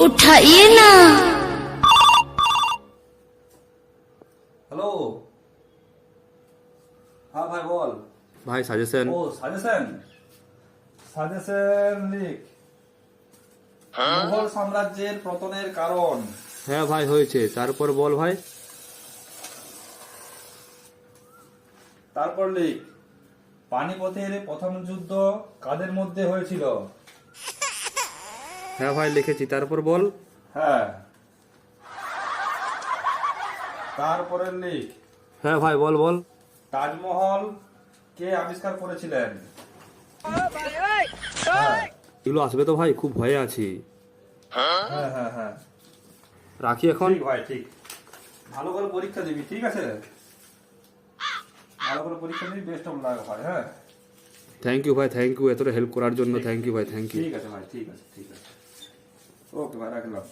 उठाइए ना। হ্যালো। হ্যাঁ ভাই বল। ভাই সাজেশন। ও সাজেশন, সাজেশন লিখ। মুঘল সাম্রাজ্যের পতনের কারণ। হ্যাঁ ভাই হয়েছে, তারপর বল ভাই। তারপর লিখ পানিপথের প্রথম যুদ্ধ কাদের মধ্যে হয়েছিল। হ্যাঁ ভাই লিখেছি, তারপর বল। হ্যাঁ, তারপরে লিখ হ্যাঁ ভাই বল বল। তাজমহল কে আবিষ্কার করেছিলেন। এগুলো আসবে তো ভাই, খুব ভয়ে আছি। হ্যাঁ হ্যাঁ হ্যাঁ, রাখি এখন। ঠিক ভাই ঠিক। ভালো করে পরীক্ষা দিবি, ঠিক আছে? ভালো করে পরীক্ষা দিবি, বেস্ট অফ লাক ভাই। হ্যাঁ, থ্যাংক ইউ ভাই, থ্যাংক ইউ এতটা হেল্প করার জন্য। থ্যাংক ইউ ভাই, থ্যাংক ইউ। ঠিক আছে ভাই, ঠিক আছে ঠিক আছে। ওকে ভাই, রাখলাম।